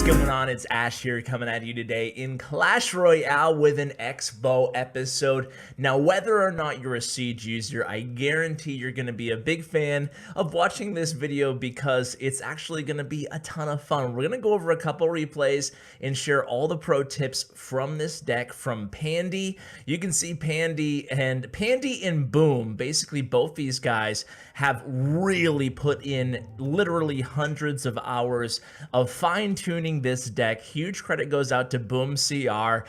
going on? It's Ash here coming at you today in Clash Royale with an Xbow episode. Now, whether or not you're a Siege user, I guarantee you're going to be a big fan of watching this video because it's actually going to be a ton of fun. We're going to go over a couple replays and share all the pro tips from this deck from Pandy. You can see Pandy and Boom. Basically, both these guys have really put in literally hundreds of hours of fine-tuning this deck. Huge credit goes out to Boom CR.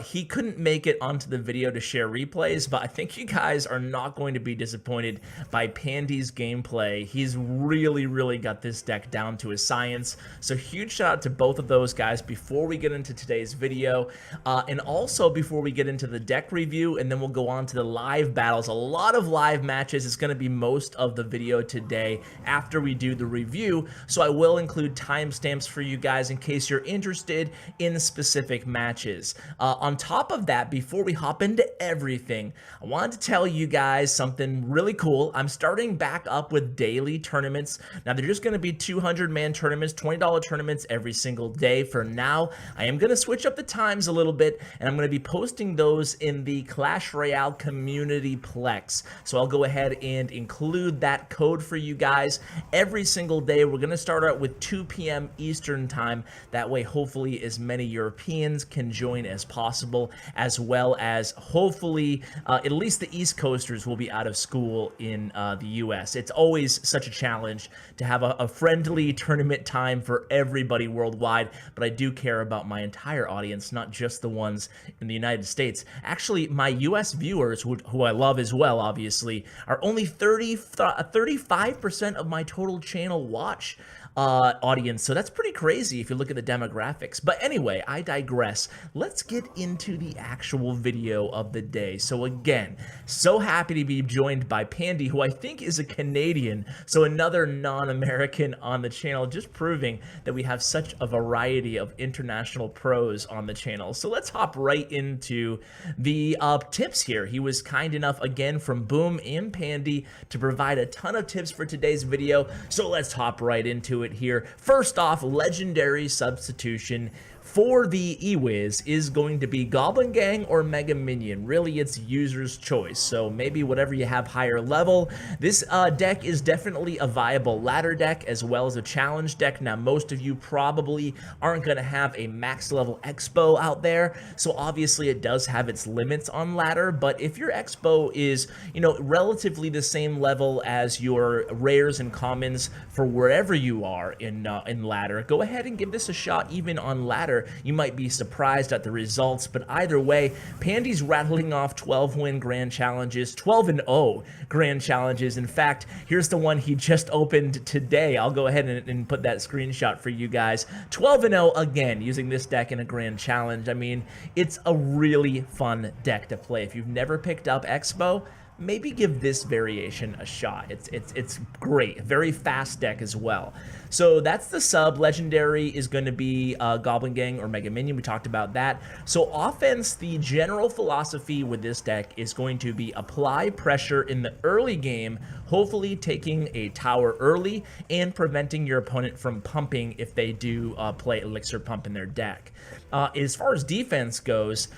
He couldn't make it onto the video to share replays, but I think you guys are not going to be disappointed by Pandy's gameplay. He's really got this deck down to a science. So huge shout out to both of those guys before we get into today's video. And also before we get into the deck review, and then we'll go on to the live battles. A lot of live matches. It's going to be most of the video today after we do the review. So I will include timestamps for you guys in case you're interested in specific matches. On top of that, before we hop into everything, I wanted to tell you guys something really cool. I'm starting back up with daily tournaments. Now, they're just going to be 200-man tournaments, $20 tournaments every single day for now. I am going to switch up the times a little bit, and I'm going to be posting those in the Clash Royale community Plex. So I'll go ahead and include that code for you guys every single day. We're going to start out with 2 p.m. Eastern time. That way, hopefully, as many Europeans can join as possible, as well as hopefully at least the East Coasters will be out of school in the U.S. It's always such a challenge to have a friendly tournament time for everybody worldwide, but I do care about my entire audience, not just the ones in the United States. Actually, my U.S. viewers, who I love as well, obviously, are only 35% of my total channel watch audience, so that's pretty crazy if you look at the demographics. But anyway, I digress. Let's get into the actual video of the day. So again, so happy to be joined by Pandy, who I think is a Canadian, so another non-American on the channel, just proving that we have such a variety of international pros on the channel. So let's hop right into the tips here. He was kind enough, again, from Boom and Pandy to provide a ton of tips for today's video, so let's hop right into it here. First off, legendary substitution for the eWiz is going to be Goblin Gang or Mega Minion. Really, it's user's choice, so maybe whatever you have higher level. This deck is definitely a viable ladder deck as well as a challenge deck. Now, most of you probably aren't going to have a max level Xbow out there, so obviously it does have its limits on ladder, but if your Xbow is, you know, relatively the same level as your rares and commons for wherever you are in ladder, go ahead and give this a shot even on ladder. You might be surprised at the results, but either way, Pandy's rattling off 12-win grand challenges, 12-0 grand challenges. In fact, here's the one he just opened today. I'll go ahead and put that screenshot for you guys. 12-0 again, using this deck in a grand challenge. I mean, it's a really fun deck to play. If you've never picked up Xbow, maybe give this variation a shot. It's great. Very fast deck as well. So that's the sub. Legendary is going to be Goblin Gang or Mega Minion. We talked about that. So offense, the general philosophy with this deck is going to be apply pressure in the early game, hopefully taking a tower early and preventing your opponent from pumping if they do play Elixir Pump in their deck. As far as defense goes,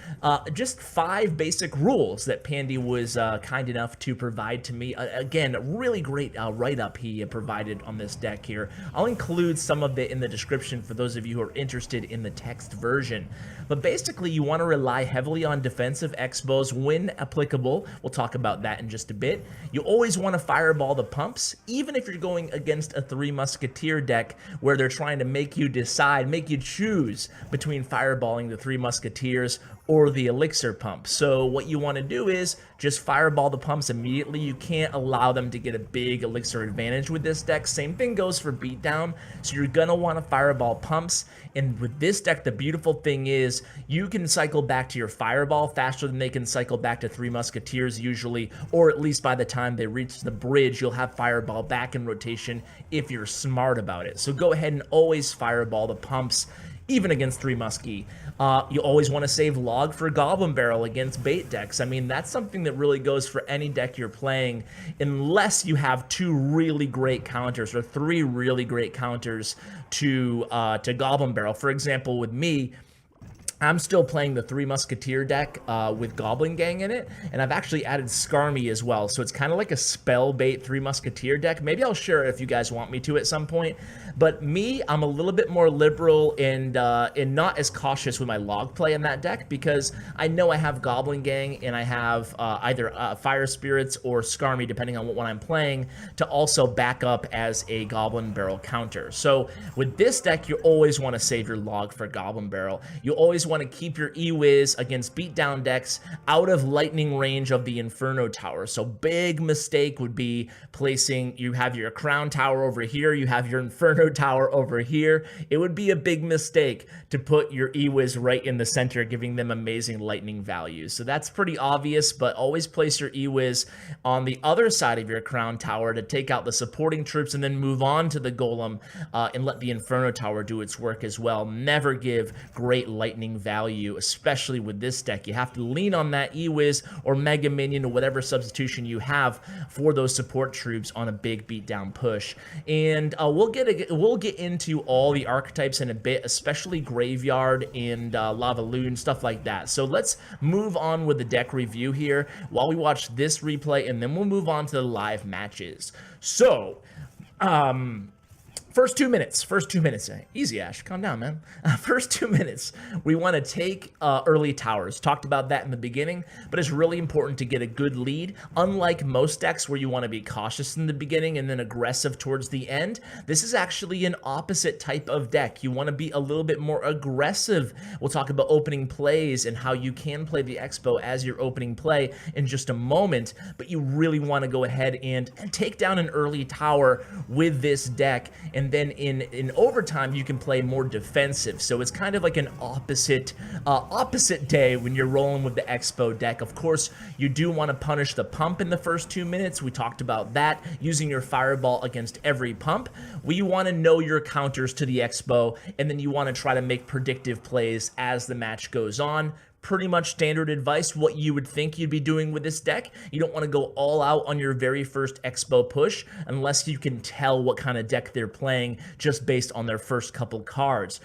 just 5 basic rules that Pandy was kind enough to provide to me. Again, really great write-up he provided on this deck here. I'll include some of it in the description for those of you who are interested in the text version. But basically, you want to rely heavily on defensive Xbows when applicable. We'll talk about that in just a bit. You always want to fireball the pumps, even if you're going against a 3 Musketeer deck where they're trying to make you decide, make you choose between fireballing the 3 Musketeers or the Elixir Pump. So what you want to do is just fireball the pumps immediately. You can't allow them to get a big Elixir advantage with this deck. Same thing goes for beatdown. So you're going to want to fireball pumps. And with this deck, the beautiful thing is you can cycle back to your fireball faster than they can cycle back to 3 Musketeers usually, or at least by the time they reach the bridge, you'll have fireball back in rotation if you're smart about it. So go ahead and always fireball the pumps. even against Three Muskie. You always want to save log for Goblin Barrel against bait decks. I mean, that's something that really goes for any deck you're playing, unless you have 2 really great counters or 3 really great counters to Goblin Barrel. For example, with me, I'm still playing the Three Musketeer deck with Goblin Gang in it, and I've actually added Skarmy as well, so it's kind of like a spell bait Three Musketeer deck. Maybe I'll share it if you guys want me to at some point, but me, I'm a little bit more liberal and not as cautious with my log play in that deck, because I know I have Goblin Gang and I have either Fire Spirits or Skarmy, depending on what one I'm playing, to also back up as a Goblin Barrel counter. So with this deck, you always want to save your log for Goblin Barrel. You always want to keep your E-Wiz against beatdown decks out of lightning range of the Inferno Tower. So big mistake would be placing, you have your Crown Tower over here, you have your Inferno Tower over here. It would be a big mistake to put your E-Wiz right in the center, giving them amazing lightning values. So that's pretty obvious, but always place your E-Wiz on the other side of your Crown Tower to take out the supporting troops and then move on to the Golem and let the Inferno Tower do its work as well. Never give great lightning value, especially with this deck. You have to lean on that E-Wiz or Mega Minion or whatever substitution you have for those support troops on a big beatdown push. And we'll get into all the archetypes in a bit, especially Graveyard and Lava Loon, stuff like that. So let's move on with the deck review here while we watch this replay, and then we'll move on to the live matches. So, First two minutes, easy, Ash, calm down, man. First 2 minutes, we want to take early towers. Talked about that in the beginning, but it's really important to get a good lead. Unlike most decks where you want to be cautious in the beginning and then aggressive towards the end, this is actually an opposite type of deck. You want to be a little bit more aggressive. We'll talk about opening plays and how you can play the Xbow as your opening play in just a moment, but you really want to go ahead and take down an early tower with this deck, and then in overtime you can play more defensive. So it's kind of like an opposite day when you're rolling with the Xbow deck. Of course, you do want to punish the pump in the first 2 minutes. We talked about that, using your fireball against every pump. We want to know your counters to the Xbow, and then you want to try to make predictive plays as the match goes on. Pretty much standard advice, what you would think you'd be doing with this deck. You don't want to go all out on your very first Xbow push unless you can tell what kind of deck they're playing just based on their first couple cards.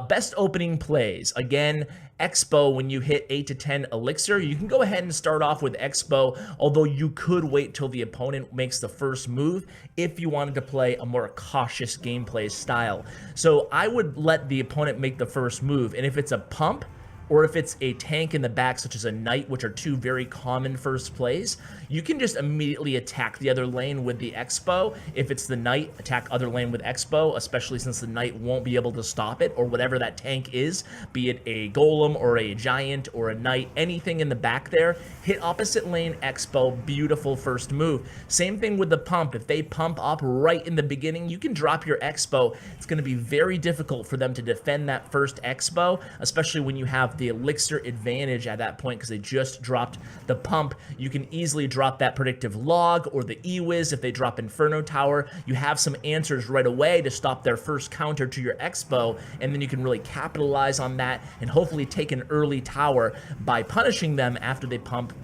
Best opening plays. Again, Xbow, when you hit 8 to 10 elixir, you can go ahead and start off with Xbow, although you could wait till the opponent makes the first move if you wanted to play a more cautious gameplay style. So I would let the opponent make the first move, and if it's a pump, or if it's a tank in the back, such as a knight, which are 2 very common first plays, you can just immediately attack the other lane with the Xbow. If it's the knight, attack other lane with Xbow, especially since the knight won't be able to stop it, or whatever that tank is, be it a golem or a giant or a knight, anything in the back there, hit opposite lane Xbow, beautiful first move. Same thing with the pump. If they pump up right in the beginning, you can drop your Xbow. It's going to be very difficult for them to defend that first Xbow, especially when you have the elixir advantage at that point because they just dropped the pump. You can easily drop that predictive log or the E-Wiz. If they drop Inferno Tower, you have some answers right away to stop their first counter to your Xbow, and then you can really capitalize on that and hopefully take an early tower by punishing them after they pump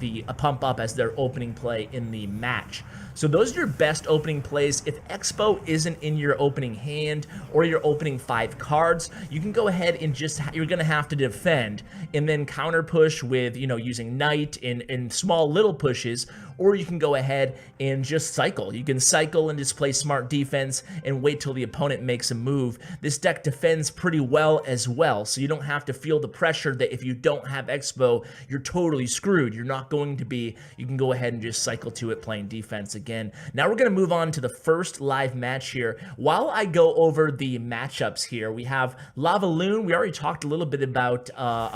up as their opening play in the match. So those are your best opening plays. If Xbow isn't in your opening hand or your opening 5 cards, you can go ahead and you're going to have to defend and then counter push with, using Knight in small little pushes, or you can go ahead and just cycle. You can cycle and just play smart defense and wait till the opponent makes a move. This deck defends pretty well as well, so you don't have to feel the pressure that if you don't have Xbow, you're totally screwed. You're not going to be. You can go ahead and just cycle to it playing defense again. Now we're going to move on to the first live match here. While I go over the matchups here, we have Lava Loon. We already talked a little bit about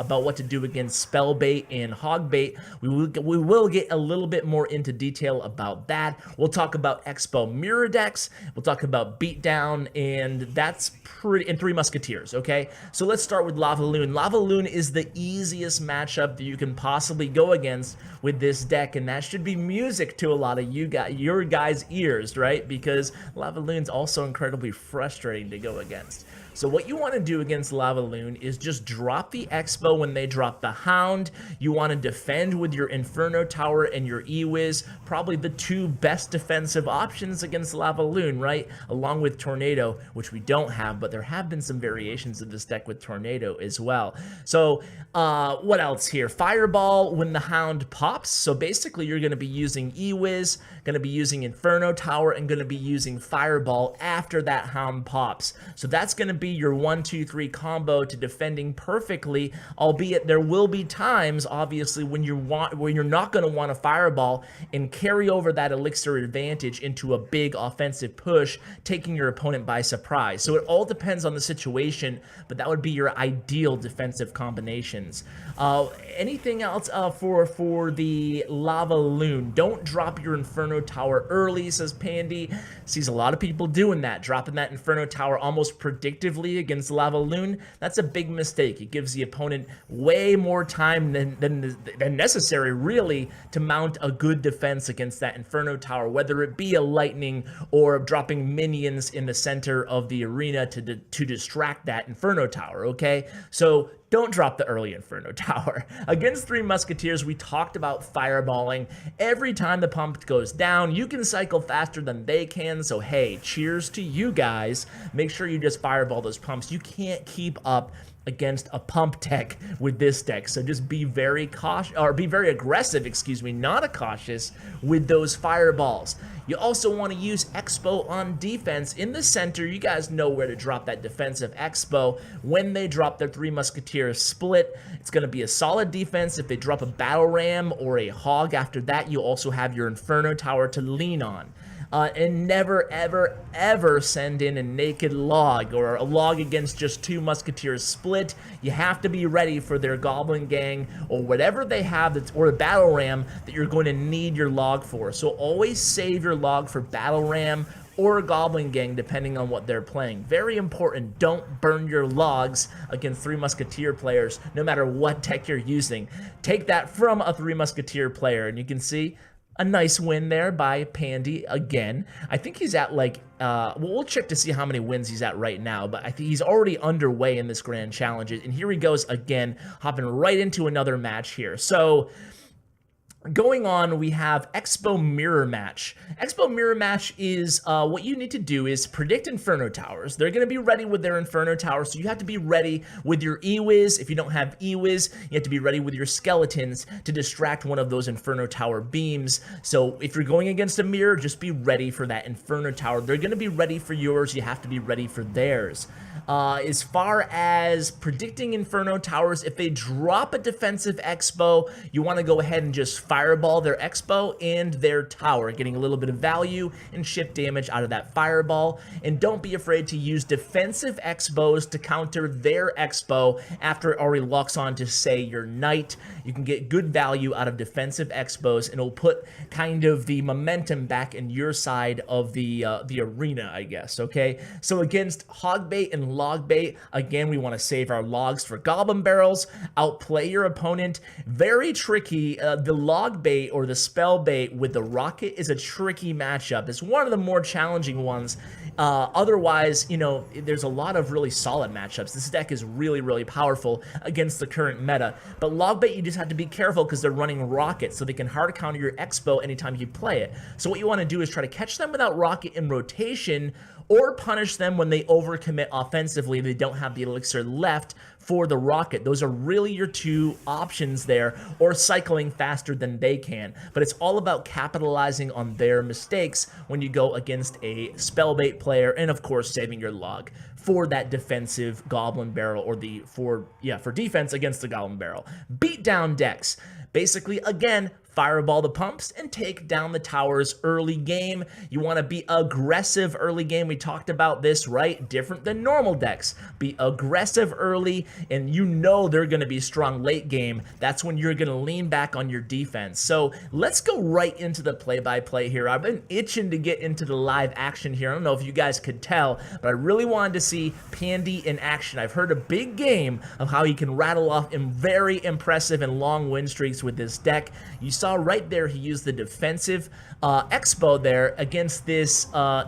what to do against Spellbait and Hogbait. We will get a little bit more into detail about that. We'll talk about Xbow mirror decks. We'll talk about beatdown, and that's and Three Musketeers. Okay, so let's start with Lava Loon. Lava Loon is the easiest matchup that you can possibly go against with this deck, and that should be music to a lot of your guys' ears, right? Because Lava Loon's also incredibly frustrating to go against. So what you want to do against Lava Loon is just drop the Xbow when they drop the Hound. You want to defend with your Inferno Tower and your E-Wiz, probably the two best defensive options against Lava Loon, right? Along with Tornado, which we don't have, but there have been some variations of this deck with Tornado as well. So what else here? Fireball when the Hound pops. So basically you're going to be using E-Wiz, going to be using Inferno Tower, and going to be using Fireball after that Hound pops. So that's going to be your 1-2-3 combo to defending perfectly, albeit there will be times, obviously, when you're not going to want a Fireball and carry over that elixir advantage into a big offensive push, taking your opponent by surprise. So it all depends on the situation, but that would be your ideal defensive combinations. Anything else for the Lava Loon? Don't drop your Inferno Tower early, says Pandy. Sees a lot of people doing that, dropping that Inferno Tower almost predictively against Lava Loon. That's a big mistake. It gives the opponent way more time than necessary, really, to mount a good defense against that Inferno Tower, whether it be a lightning or dropping minions in the center of the arena to distract that Inferno Tower, okay? So don't drop the early Inferno Tower. Against Three Musketeers, we talked about fireballing. Every time the pump goes down, you can cycle faster than they can, so hey, cheers to you guys. Make sure you just fireball those pumps. You can't keep up against a pump deck with this deck, so just be very cautious, or be very aggressive, excuse me, not cautious with those fireballs. You also want to use Xbow on defense in the center. You guys know where to drop that defensive Xbow when they drop their Three Musketeers split. It's going to be a solid defense. If they drop a Battle Ram or a Hog after that, you also have your Inferno Tower to lean on. And never, ever, ever send in a naked log or a log against just two Musketeers split. You have to be ready for their Goblin Gang or whatever they have, or a Battle Ram that you're going to need your log for. So always save your log for Battle Ram or a Goblin Gang, depending on what they're playing. Very important, don't burn your logs against Three Musketeer players, no matter what deck you're using. Take that from a Three Musketeer player, and you can see a nice win there by Pandy again. I think he's at like, well, we'll check to see how many wins he's at right now, but I think he's already underway in this Grand Challenge. And here he goes again, hopping right into another match here. So going on, we have Xbow Mirror Match. Xbow Mirror Match is what you need to do is predict Inferno Towers. They're going to be ready with their Inferno Towers, so you have to be ready with your E-Wiz. If you don't have E-Wiz, you have to be ready with your Skeletons to distract one of those Inferno Tower beams. So if you're going against a mirror, just be ready for that Inferno Tower. They're going to be ready for yours. You have to be ready for theirs. As far as predicting Inferno Towers, if they drop a defensive Xbow, you want to go ahead and just fireball their Xbow and their tower, getting a little bit of value and shift damage out of that fireball. And don't be afraid to use defensive Xbows to counter their Xbow after it already locks on to, say, your knight. You can get good value out of defensive Xbows, and it'll put kind of the momentum back in your side of the arena, I guess, okay? So against Hogbait and Logbait, again, we want to save our logs for Goblin Barrels, outplay your opponent. Very tricky. The Logbait or the Spellbait with the Rocket is a tricky matchup. It's one of the more challenging ones. Otherwise, you know, there's a lot of really solid matchups. This deck is really, really powerful against the current meta. But Logbait, you just have to be careful because they're running Rocket, so they can hard counter your Xbow anytime you play it. So what you want to do is try to catch them without Rocket in rotation, or punish them when they overcommit offensively. They don't have the elixir left for the Rocket. Those are really your two options there, or cycling faster than they can. But it's all about capitalizing on their mistakes when you go against a Spellbait player, and of course saving your log for that defensive Goblin Barrel, or for defense against the Goblin Barrel. Beat down decks. Basically, again, fireball the pumps and take down the towers early game. You want to be aggressive early game. We talked about this, right? Different than normal decks. Be aggressive early, and you know they're going to be strong late game. That's when you're going to lean back on your defense. So let's go right into the play-by-play here. I've been itching to get into the live action here. I don't know if you guys could tell, but I really wanted to see Pandy in action. I've heard a big game of how he can rattle off very impressive and long win streaks with this deck. You saw saw right there, he used the defensive Xbow there against this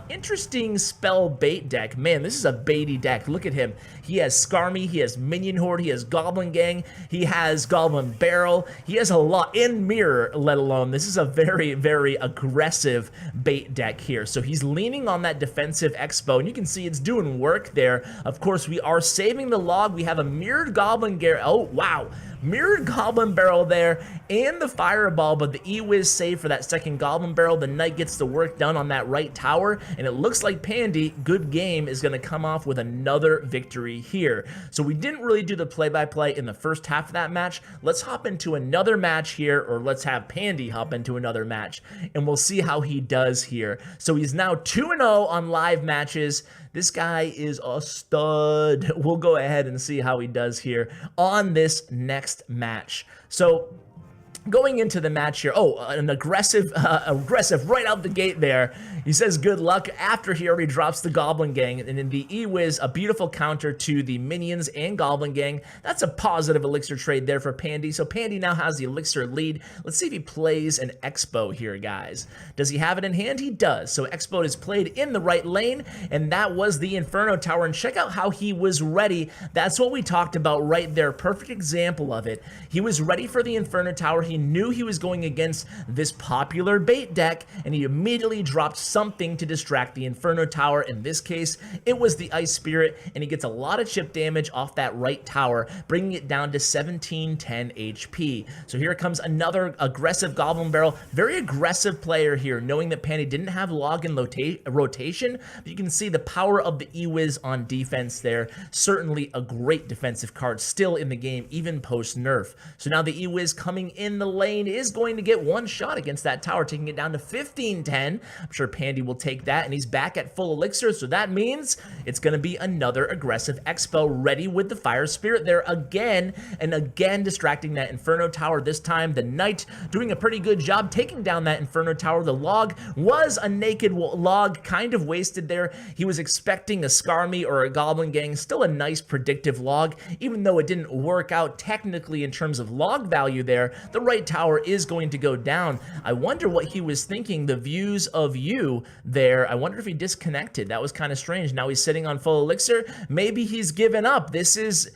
interesting spell bait deck. Man, this is a baity deck. Look at him. He has Skarmy, he has Minion Horde, he has Goblin Gang, he has Goblin Barrel, he has a lot in Mirror, let alone. This is a very, very aggressive bait deck here. So he's leaning on that defensive Xbow, and you can see it's doing work there. Of course, we are saving the log. We have a mirrored Goblin Garrett. Oh, wow. Mirrored Goblin Barrel there, and the Fireball, but the E-Wiz save for that second Goblin Barrel. The Knight gets the work done on that right tower, and it looks like Pandy, good game, is going to come off with another victory here. So we didn't really do the play-by-play in the first half of that match. Let's hop into another match here, or let's have Pandy hop into another match, and we'll see how he does here. So he's now 2-0 on live matches. This guy is a stud. We'll go ahead and see how he does here on this next match. So going into the match here, an aggressive right out the gate there. He says good luck after he already drops the Goblin Gang, and in the E-Wiz, a beautiful counter to the Minions and Goblin Gang. That's a positive elixir trade there for Pandy. So Pandy now has the elixir lead. Let's see if he plays an Xbow here, guys. Does he have it in hand? He does. So Xbow is played in the right lane, and that was the Inferno Tower. And check out how he was ready. That's what we talked about right there. Perfect example of it. He was ready for the Inferno Tower. He knew he was going against this popular bait deck, and he immediately dropped something to distract the Inferno Tower. In this case, it was the Ice Spirit, and he gets a lot of chip damage off that right tower, bringing it down to 1710 HP. So here comes another aggressive Goblin Barrel. Very aggressive player here, knowing that Pandy didn't have log and rotation, but you can see the power of the E-Wiz on defense there. Certainly a great defensive card still in the game, even post-nerf. So now the E-Wiz coming in the lane is going to get one shot against that tower, taking it down to 1510. I'm sure Pandy will take that, and he's back at full elixir, so that means it's going to be another aggressive Xbow ready with the Fire Spirit there again, and again distracting that Inferno Tower. This time the Knight doing a pretty good job taking down that Inferno Tower. The log was a naked log, kind of wasted there. He was expecting a Skarmy or a Goblin Gang. Still a nice predictive log, even though it didn't work out technically in terms of log value there. The right tower is going to go down. I wonder what he was thinking. The views of you there, I wonder if he disconnected. That was kind of strange. Now he's sitting on full elixir. Maybe he's given up. This is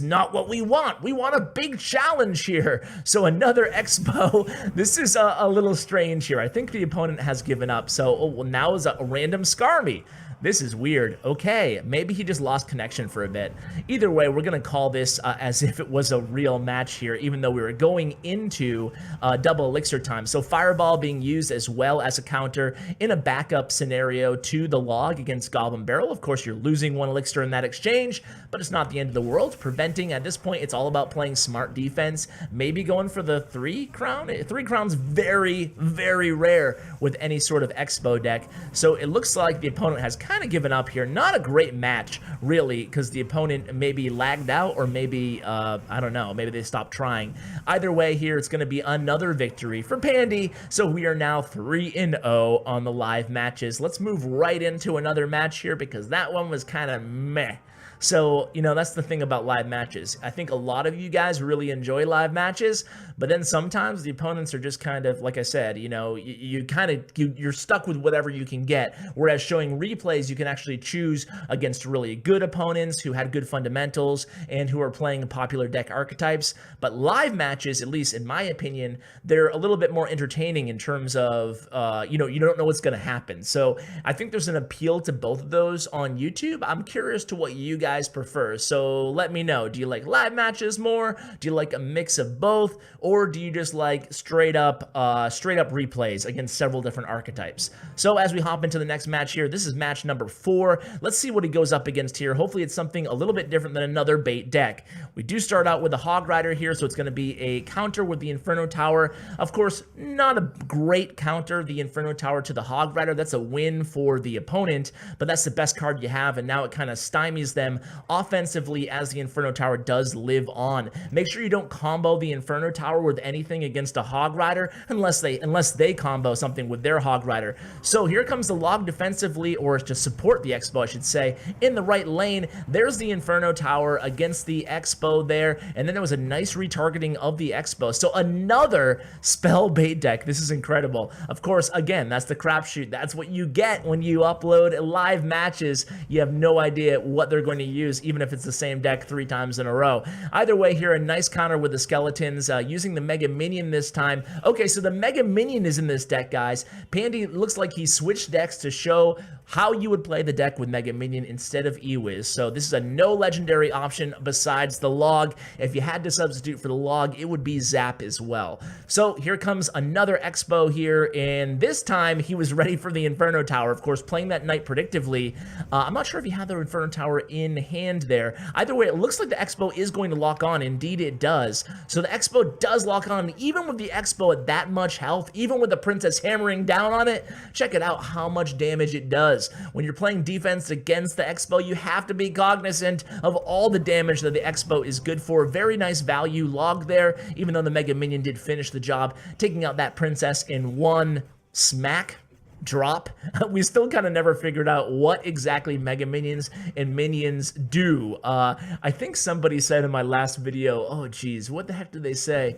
not what we want. We want a big challenge here. So another Xbow. This is a little strange here. I think the opponent has given up. So well, now is a random Skarmy. This is weird. Okay, maybe he just lost connection for a bit. Either way, we're going to call this as if it was a real match here, even though we were going into double elixir time. So Fireball being used as well as a counter in a backup scenario to the log against Goblin Barrel. Of course, you're losing one elixir in that exchange, but it's not the end of the world. Preventing, at this point, it's all about playing smart defense. Maybe going for the 3 crown. 3 crown's very, very rare with any sort of Xbow deck. So it looks like the opponent has kind of given up here. Not a great match, really, because the opponent maybe lagged out, or maybe, I don't know, maybe they stopped trying. Either way here, it's going to be another victory for Pandy. So we are now 3-0 on the live matches. Let's move right into another match here, because that one was kind of meh. So, you know, that's the thing about live matches. I think a lot of you guys really enjoy live matches, but then sometimes the opponents are just kind of, like I said, you know, you're stuck with whatever you can get. Whereas showing replays, you can actually choose against really good opponents who had good fundamentals and who are playing popular deck archetypes. But live matches, at least in my opinion, they're a little bit more entertaining in terms of, you know, you don't know what's going to happen. So I think there's an appeal to both of those on YouTube. I'm curious to what you guys prefer. So let me know. Do you like live matches more? Do you like a mix of both? Or do you just like straight up replays against several different archetypes? So as we hop into the next match here, this is match number 4. Let's see what he goes up against here. Hopefully it's something a little bit different than another bait deck. We do start out with a Hog Rider here, so it's going to be a counter with the Inferno Tower. Of course, not a great counter, the Inferno Tower to the Hog Rider. That's a win for the opponent, but that's the best card you have, and now it kind of stymies them them offensively as the Inferno Tower does live on. Make sure you don't combo the Inferno Tower with anything against a Hog Rider unless they combo something with their Hog Rider. So here comes the log defensively, or to support the Xbow, I should say, in the right lane. There's the Inferno Tower against the Xbow there, and then there was a nice retargeting of the Xbow. So another spell bait deck. This is incredible. Of course, again, that's the crapshoot. That's what you get when you upload live matches. You have no idea what they're going to use, even if it's the same deck 3 times in a row. Either way, here a nice counter with the skeletons, using the Mega Minion this time. Okay, so the Mega Minion is in this deck, guys. Pandy looks like he switched decks to show how you would play the deck with Mega Minion instead of Ewiz. So this is a no legendary option besides the log. If you had to substitute for the log, it would be Zap as well. So here comes another Xbow here, and this time he was ready for the Inferno Tower. Of course, playing that Knight predictively. I'm not sure if he had the Inferno Tower in hand there. Either way, it looks like the Xbow is going to lock on. Indeed, it does. So the Xbow does lock on, even with the Xbow at that much health, even with the Princess hammering down on it. Check it out how much damage it does. When you're playing defense against the Xbow, you have to be cognizant of all the damage that the Xbow is good for. Very nice value log there, even though the Mega Minion did finish the job, taking out that Princess in one smack drop. We still kind of never figured out what exactly Mega Minions and Minions do. I think somebody said in my last video, oh geez, what the heck did they say?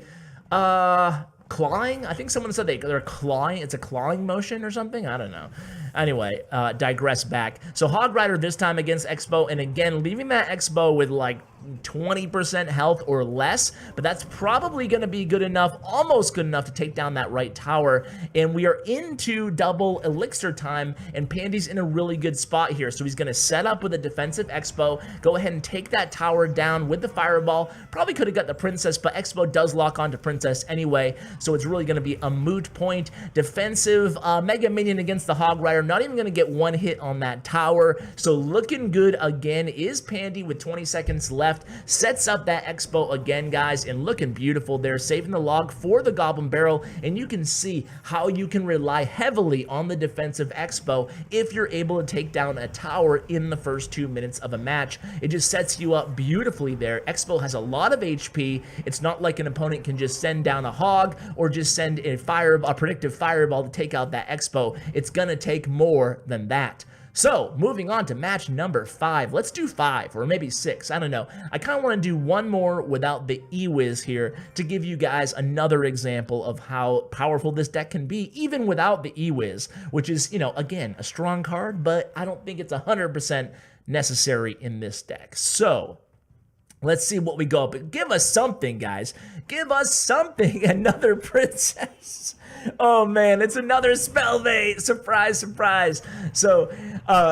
Clawing? I think someone said they're clawing. It's a clawing motion or something. I don't know. Anyway, digress back. So Hog Rider this time against Xbow, and again, leaving that Xbow with like 20% health or less, but that's probably going to be good enough, almost good enough to take down that right tower. And we are into double elixir time, and Pandy's in a really good spot here. So he's going to set up with a defensive Xbow, go ahead and take that tower down with the fireball. Probably could have got the Princess, but Xbow does lock onto Princess anyway, so it's really going to be a moot point. Defensive Mega Minion against the Hog Rider, not even going to get one hit on that tower. So looking good again is Pandy with 20 seconds left. Sets up that Xbow again, guys, and looking beautiful there, saving the log for the Goblin Barrel. And you can see how you can rely heavily on the defensive Xbow if you're able to take down a tower in the first 2 minutes of a match. It just sets you up beautifully there. Xbow has a lot of HP. It's not like an opponent can just send down a hog or just send a predictive fireball to take out that Xbow. It's gonna take more than that. So, moving on to match number 5. Let's do 5, or maybe 6, I don't know. I kind of want to do one more without the Ewiz here to give you guys another example of how powerful this deck can be, even without the Ewiz, which is, you know, again, a strong card, but I don't think it's 100% necessary in this deck. So, let's see what we go up. Give us something, guys. Give us something. Another Princess. Oh man, it's another spell bait. Surprise, surprise. So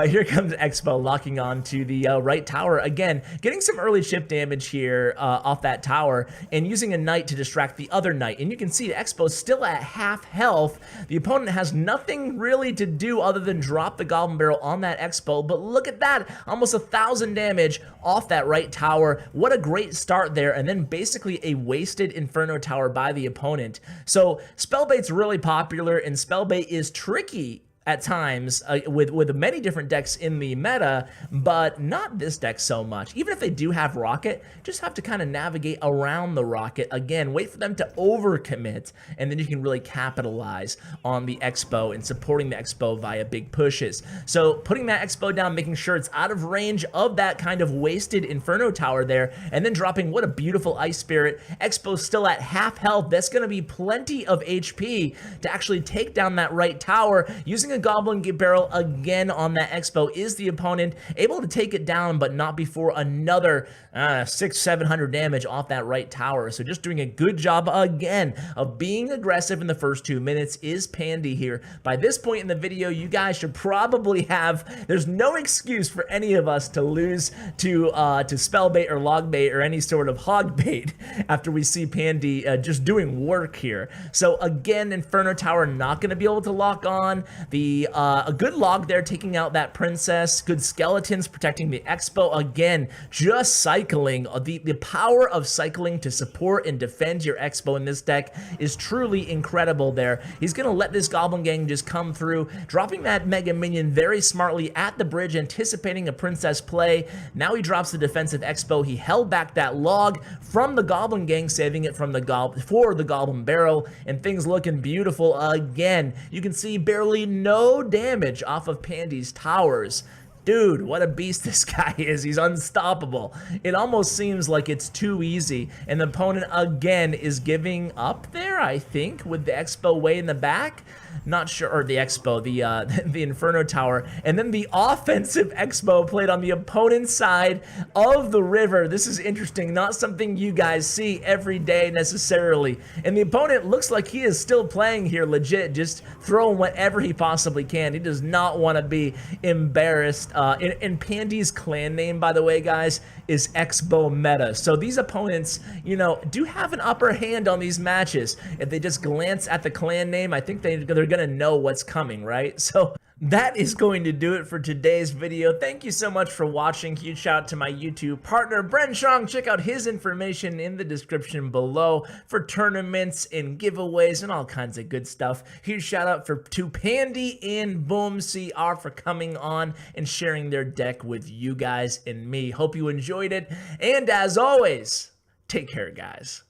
here comes Xbow locking on to the right tower. Again, getting some early chip damage here off that tower and using a Knight to distract the other Knight. And you can see the Xbow's still at half health. The opponent has nothing really to do other than drop the Goblin Barrel on that Xbow. But look at that, almost 1,000 damage off that right tower. What a great start there. And then basically a wasted Inferno Tower by the opponent. So Spellbait's really popular, and Spellbait is tricky at times with many different decks in the meta, but not this deck so much. Even if they do have Rocket, just have to kind of navigate around the Rocket. Again, wait for them to overcommit, and then you can really capitalize on the Xbow and supporting the Xbow via big pushes. So putting that Xbow down, making sure it's out of range of that kind of wasted Inferno Tower there, and then dropping what a beautiful Ice Spirit. Xbow's still at half health. That's going to be plenty of HP to actually take down that right tower. Using a Goblin Barrel again on that Xbow is the opponent, able to take it down, but not before another 600-700 damage off that right tower. So just doing a good job again of being aggressive in the first 2 minutes is Pandy here. By this point in the video, you guys should probably have, there's no excuse for any of us to lose to Spellbait or Logbait or any sort of Hogbait after we see Pandy just doing work here. So again, Inferno Tower not going to be able to lock on. The a good log there taking out that princess, good skeletons protecting the Xbow. Again, just cycling. The power of cycling to support and defend your Xbow in this deck is truly incredible there. He's going to let this Goblin Gang just come through, dropping that Mega Minion very smartly at the bridge, anticipating a princess play. Now he drops the defensive Xbow. He held back that log from the Goblin Gang, saving it from the Goblin Barrel, and things looking beautiful again. You can see barely no damage off of Pandy's towers. Dude, what a beast this guy is. He's unstoppable. It almost seems like it's too easy. And the opponent, again, is giving up there, I think, with the Xbow way in the back. Not sure, or the Xbow, the Inferno Tower. And then the offensive Xbow played on the opponent's side of the river. This is interesting. Not something you guys see every day necessarily. And the opponent looks like he is still playing here legit, just throwing whatever he possibly can. He does not want to be embarrassed. And Pandy's clan name, by the way, guys, is Xbow Meta. So these opponents, you know, do have an upper hand on these matches. If they just glance at the clan name, I think they're going to know what's coming, right? So that is going to do it for today's video. Thank you so much for watching. Huge shout out to my YouTube partner, Bren Chong. Check out his information in the description below for tournaments and giveaways and all kinds of good stuff. Huge shout out to Pandy and Boom CR for coming on and sharing their deck with you guys and me. Hope you enjoyed it. And as always, take care, guys.